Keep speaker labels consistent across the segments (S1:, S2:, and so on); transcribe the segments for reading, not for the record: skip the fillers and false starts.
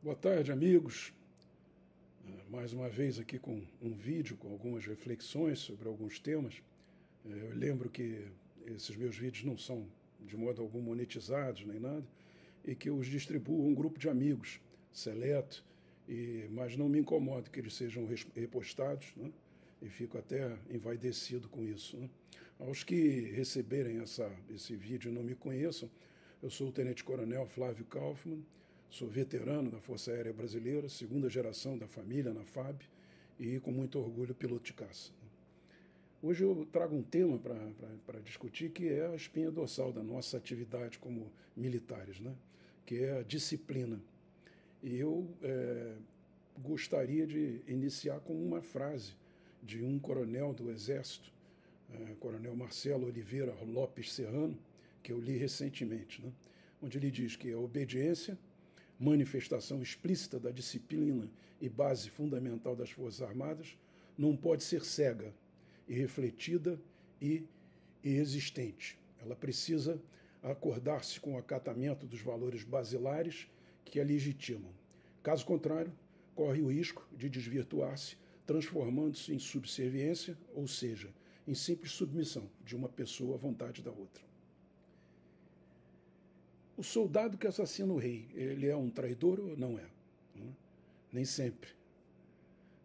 S1: Boa tarde, amigos. Mais uma vez aqui com um vídeo com algumas reflexões sobre alguns temas. Eu lembro que esses meus vídeos não são de modo algum monetizados nem nada e que eu os distribuo a um grupo de amigos seleto, mas não me incomodo que eles sejam repostados, né? E fico até envaidecido com isso, né? Aos que receberem esse vídeo e não me conheçam, eu sou o Tenente Coronel Flávio Kaufmann, sou veterano da Força Aérea Brasileira, segunda geração da família na FAB e com muito orgulho piloto de caça. Hoje eu trago um tema para discutir que é a espinha dorsal da nossa atividade como militares, né? Que é a disciplina. E eu gostaria de iniciar com uma frase de um coronel do Exército, Coronel Marcelo Oliveira Lopes Serrano, que eu li recentemente, né? Onde ele diz que a obediência, manifestação explícita da disciplina e base fundamental das Forças Armadas, não pode ser cega, irrefletida e existente. Ela precisa acordar-se com o acatamento dos valores basilares que a legitimam. Caso contrário, corre o risco de desvirtuar-se, transformando-se em subserviência, ou seja, em simples submissão de uma pessoa à vontade da outra. O soldado que assassina o rei, ele é um traidor ou não é? Nem sempre.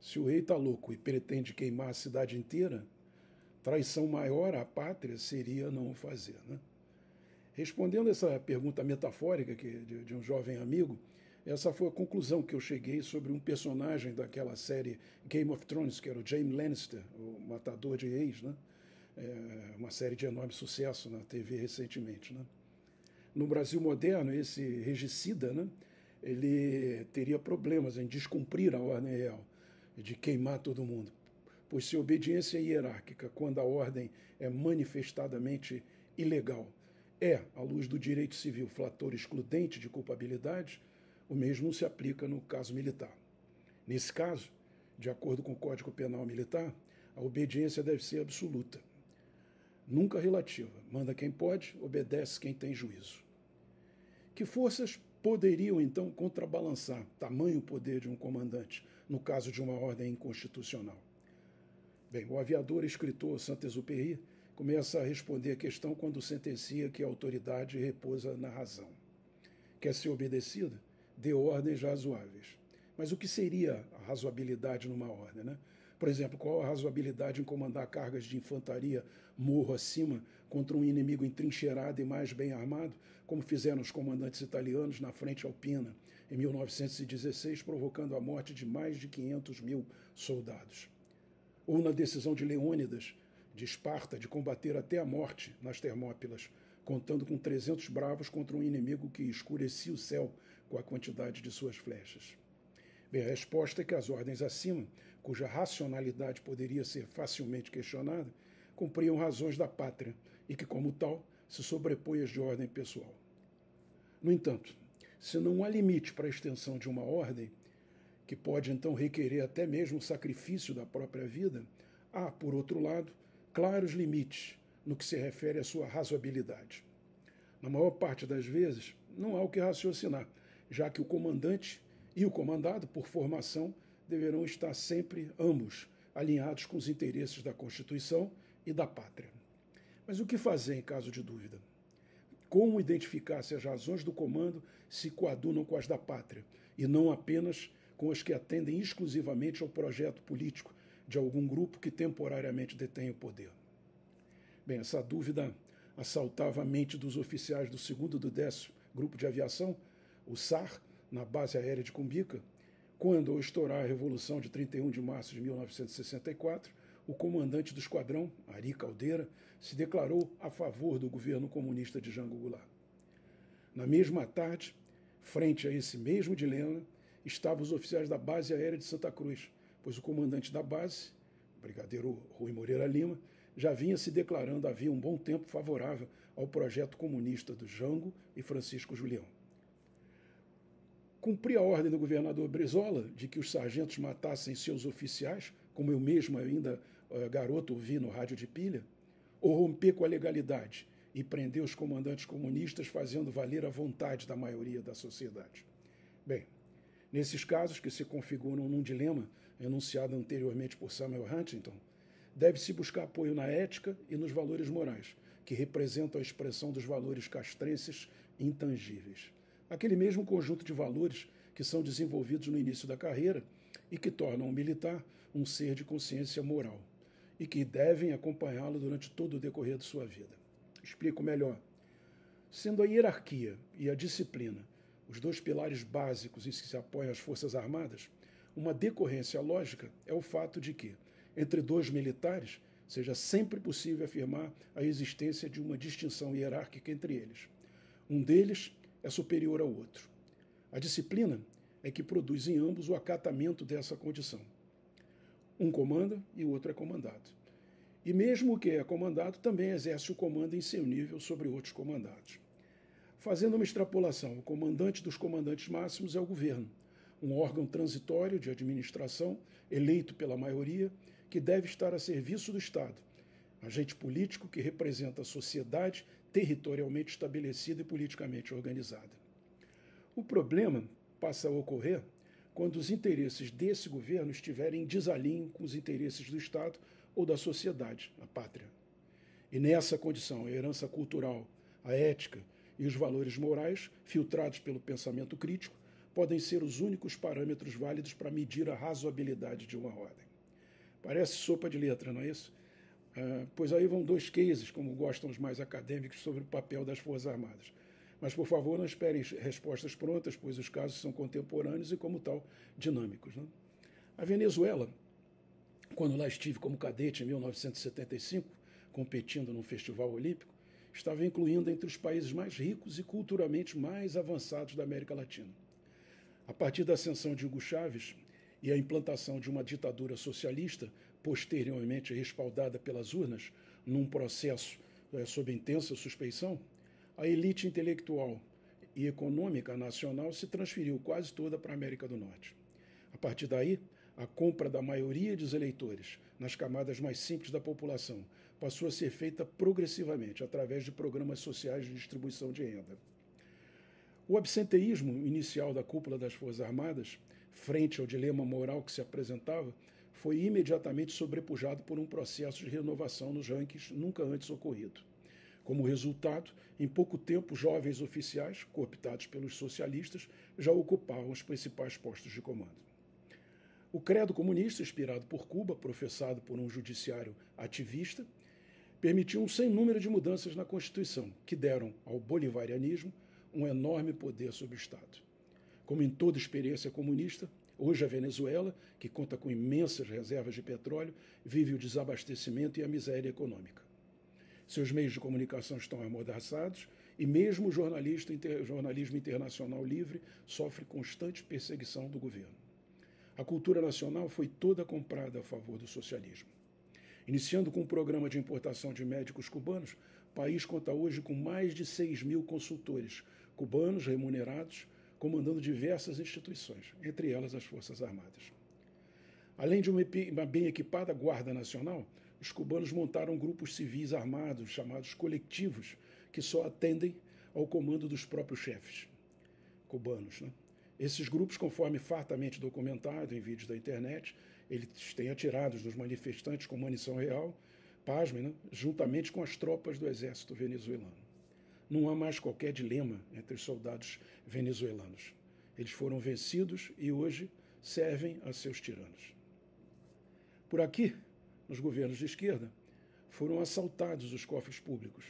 S1: Se o rei está louco e pretende queimar a cidade inteira, traição maior à pátria seria não o fazer, né? Respondendo essa pergunta metafórica de um jovem amigo, essa foi a conclusão que eu cheguei sobre um personagem daquela série Game of Thrones, que era o Jaime Lannister, o matador de reis, né? Uma série de enorme sucesso na TV recentemente, né? No Brasil moderno, esse regicida, né, ele teria problemas em descumprir a ordem real, de queimar todo mundo. Pois se a obediência hierárquica, quando a ordem é manifestadamente ilegal, é, à luz do direito civil, fator excludente de culpabilidade, o mesmo se aplica no caso militar. Nesse caso, de acordo com o Código Penal Militar, a obediência deve ser absoluta, nunca relativa. Manda quem pode, obedece quem tem juízo. Que forças poderiam, então, contrabalançar tamanho poder de um comandante no caso de uma ordem inconstitucional? Bem, o aviador e escritor Saint-Exupéry começa a responder a questão quando sentencia que a autoridade repousa na razão. Quer ser obedecida? Dê ordens razoáveis. Mas o que seria a razoabilidade numa ordem, né? Por exemplo, qual a razoabilidade em comandar cargas de infantaria morro acima contra um inimigo entrincheirado e mais bem armado, como fizeram os comandantes italianos na frente alpina em 1916, provocando a morte de mais de 500 mil soldados? Ou na decisão de Leônidas, de Esparta, de combater até a morte nas Termópilas, contando com 300 bravos contra um inimigo que escurecia o céu com a quantidade de suas flechas. Bem, a resposta é que as ordens acima, cuja racionalidade poderia ser facilmente questionada, cumpriam razões da pátria e que, como tal, se sobrepõe às de ordem pessoal. No entanto, se não há limite para a extensão de uma ordem, que pode então requerer até mesmo o sacrifício da própria vida, há, por outro lado, claros limites no que se refere à sua razoabilidade. Na maior parte das vezes, não há o que raciocinar, já que o comandante e o comandado, por formação, deverão estar sempre, ambos, alinhados com os interesses da Constituição e da pátria. Mas o que fazer em caso de dúvida? Como identificar se as razões do comando se coadunam com as da pátria, e não apenas com as que atendem exclusivamente ao projeto político de algum grupo que temporariamente detém o poder? Bem, essa dúvida assaltava a mente dos oficiais do 2º do 10º Grupo de Aviação, o SAR, na base aérea de Cumbica, quando, ao estourar a Revolução de 31 de março de 1964, o comandante do esquadrão, Ari Caldeira, se declarou a favor do governo comunista de Jango Goulart. Na mesma tarde, frente a esse mesmo dilema, estavam os oficiais da base aérea de Santa Cruz, pois o comandante da base, o brigadeiro Rui Moreira Lima, já vinha se declarando havia um bom tempo favorável ao projeto comunista do Jango e Francisco Julião. Cumprir a ordem do governador Brizola de que os sargentos matassem seus oficiais, como eu mesmo ainda garoto ouvi no rádio de pilha, ou romper com a legalidade e prender os comandantes comunistas fazendo valer a vontade da maioria da sociedade? Bem, Nesses casos, que se configuram num dilema enunciado anteriormente por Samuel Huntington, deve-se buscar apoio na ética e nos valores morais, que representam a expressão dos valores castrenses intangíveis. Aquele mesmo conjunto de valores que são desenvolvidos no início da carreira e que tornam o militar um ser de consciência moral e que devem acompanhá-lo durante todo o decorrer de sua vida. Explico melhor. Sendo a hierarquia e a disciplina os dois pilares básicos em que se apoiam as Forças Armadas, uma decorrência lógica é o fato de que, entre dois militares, seja sempre possível afirmar a existência de uma distinção hierárquica entre eles. Um deles é superior ao outro. A disciplina é que produz em ambos o acatamento dessa condição. Um comanda e o outro é comandado. E mesmo o que é comandado também exerce o comando em seu nível sobre outros comandados. Fazendo uma extrapolação, o comandante dos comandantes máximos é o governo, um órgão transitório de administração eleito pela maioria que deve estar a serviço do Estado, agente político que representa a sociedade territorialmente estabelecida e politicamente organizada. O problema passa a ocorrer quando os interesses desse governo estiverem em desalinho com os interesses do Estado ou da sociedade, a pátria. E nessa condição, a herança cultural, a ética e os valores morais, filtrados pelo pensamento crítico, podem ser os únicos parâmetros válidos para medir a razoabilidade de uma ordem. Parece sopa de letra, não é isso? Pois aí vão dois cases, como gostam os mais acadêmicos, sobre o papel das Forças Armadas. Mas, por favor, não esperem respostas prontas, pois os casos são contemporâneos e, como tal, dinâmicos. Né? A Venezuela, quando lá estive como cadete em 1975, competindo num festival olímpico, estava incluindo entre os países mais ricos e culturalmente mais avançados da América Latina. A partir da ascensão de Hugo Chávez e a implantação de uma ditadura socialista, posteriormente respaldada pelas urnas, num processo sob intensa suspeição, a elite intelectual e econômica nacional se transferiu quase toda para a América do Norte. A partir daí, a compra da maioria dos eleitores nas camadas mais simples da população passou a ser feita progressivamente através de programas sociais de distribuição de renda. O absenteísmo inicial da cúpula das Forças Armadas, frente ao dilema moral que se apresentava, foi imediatamente sobrepujado por um processo de renovação nos rankings nunca antes ocorrido. Como resultado, em pouco tempo, jovens oficiais, cooptados pelos socialistas, já ocupavam os principais postos de comando. O credo comunista, inspirado por Cuba, professado por um judiciário ativista, permitiu um sem número de mudanças na Constituição, que deram ao bolivarianismo um enorme poder sobre o Estado. Como em toda experiência comunista, hoje a Venezuela, que conta com imensas reservas de petróleo, vive o desabastecimento e a miséria econômica. Seus meios de comunicação estão amordaçados e mesmo o jornalismo internacional livre sofre constante perseguição do governo. A cultura nacional foi toda comprada a favor do socialismo. Iniciando com um programa de importação de médicos cubanos, o país conta hoje com mais de 6.000 consultores cubanos remunerados, comandando diversas instituições, entre elas as Forças Armadas. Além de uma bem equipada Guarda Nacional, os cubanos montaram grupos civis armados, chamados coletivos, que só atendem ao comando dos próprios chefes cubanos. Né? Esses grupos, conforme fartamente documentado em vídeos da internet, eles têm atirados dos manifestantes com munição real, pasmem, né? Juntamente com as tropas do exército venezuelano. Não há mais qualquer dilema entre os soldados venezuelanos. Eles foram vencidos e hoje servem a seus tiranos. Por aqui, nos governos de esquerda, foram assaltados os cofres públicos.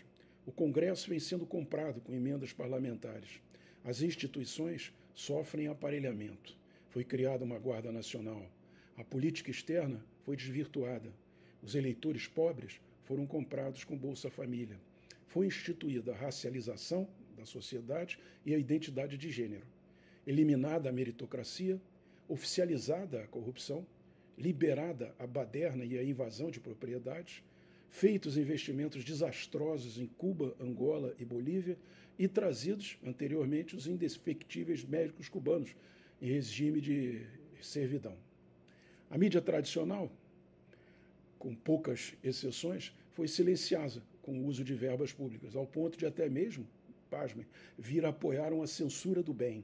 S1: O Congresso vem sendo comprado com emendas parlamentares. As instituições sofrem aparelhamento. Foi criada uma Guarda Nacional. A política externa foi desvirtuada. Os eleitores pobres foram comprados com Bolsa Família. Foi instituída a racialização da sociedade e a identidade de gênero. Eliminada a meritocracia, oficializada a corrupção, liberada a baderna e a invasão de propriedades, feitos investimentos desastrosos em Cuba, Angola e Bolívia e trazidos, anteriormente, os indefectíveis médicos cubanos em regime de servidão. A mídia tradicional, com poucas exceções, foi silenciada com o uso de verbas públicas, ao ponto de até mesmo, pasmem, vir a apoiar uma censura do bem.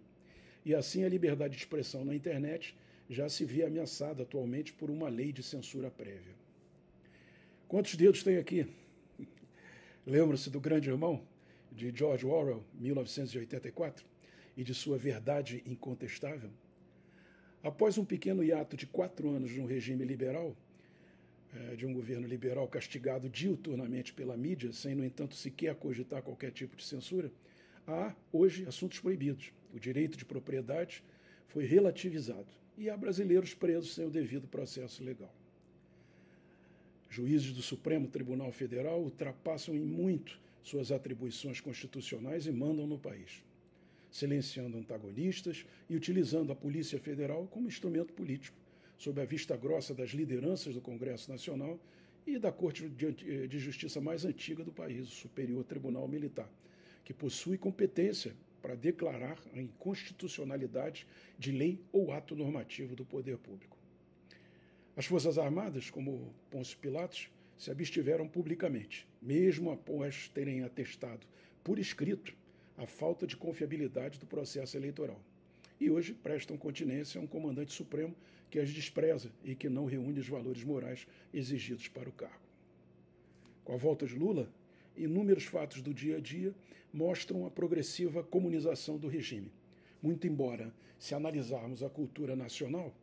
S1: E assim a liberdade de expressão na internet já se vê ameaçada atualmente por uma lei de censura prévia. Quantos dedos tem aqui? Lembra-se do Grande Irmão, de George Orwell, 1984, e de sua verdade incontestável? Após um pequeno hiato de 4 anos de um regime liberal, de um governo liberal castigado diuturnamente pela mídia, sem, no entanto, sequer cogitar qualquer tipo de censura, há, hoje, assuntos proibidos. O direito de propriedade foi relativizado e há brasileiros presos sem o devido processo legal. Juízes do Supremo Tribunal Federal ultrapassam em muito suas atribuições constitucionais e mandam no país, silenciando antagonistas e utilizando a Polícia Federal como instrumento político, sob a vista grossa das lideranças do Congresso Nacional e da Corte de Justiça mais antiga do país, o Superior Tribunal Militar, que possui competência para declarar a inconstitucionalidade de lei ou ato normativo do poder público. As Forças Armadas, como Pôncio Pilatos, se abstiveram publicamente, mesmo após terem atestado por escrito a falta de confiabilidade do processo eleitoral. E hoje prestam continência a um comandante supremo que as despreza e que não reúne os valores morais exigidos para o cargo. Com a volta de Lula, inúmeros fatos do dia a dia mostram a progressiva comunização do regime. Muito embora, se analisarmos a cultura nacional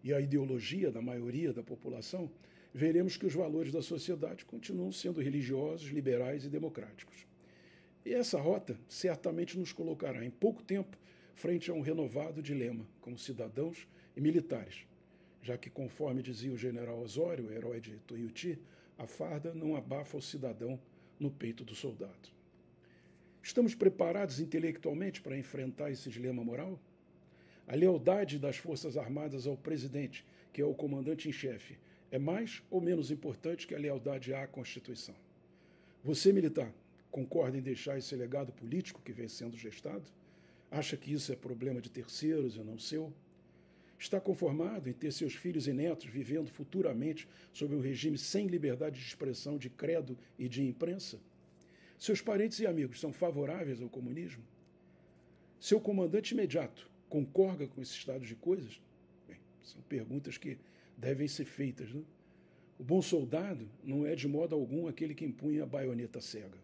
S1: e a ideologia da maioria da população, veremos que os valores da sociedade continuam sendo religiosos, liberais e democráticos. E essa rota certamente nos colocará em pouco tempo frente a um renovado dilema como cidadãos e militares, já que, conforme dizia o general Osório, herói de Tuiuti, a farda não abafa o cidadão no peito do soldado. Estamos preparados intelectualmente para enfrentar esse dilema moral? A lealdade das Forças Armadas ao presidente, que é o comandante em chefe, é mais ou menos importante que a lealdade à Constituição? Você, militar, concorda em deixar esse legado político que vem sendo gestado? Acha que isso é problema de terceiros e não seu? Está conformado em ter seus filhos e netos vivendo futuramente sob um regime sem liberdade de expressão, de credo e de imprensa? Seus parentes e amigos são favoráveis ao comunismo? Seu comandante imediato concorda com esse estado de coisas? Bem, são perguntas que devem ser feitas, né? O bom soldado não é de modo algum aquele que empunha a baioneta cega.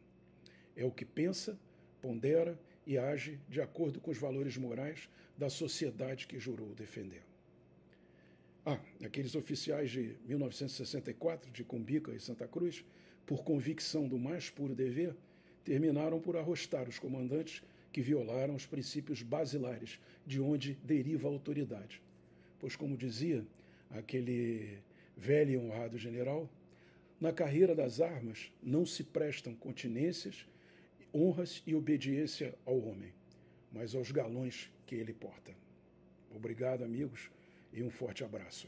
S1: É o que pensa, pondera e age de acordo com os valores morais da sociedade que jurou defender. Aqueles oficiais de 1964, de Cumbica e Santa Cruz, por convicção do mais puro dever, terminaram por arrostar os comandantes que violaram os princípios basilares de onde deriva a autoridade. Pois, como dizia aquele velho e honrado general, na carreira das armas não se prestam continências, honras e obediência ao homem, mas aos galões que ele porta. Obrigado, amigos, e um forte abraço.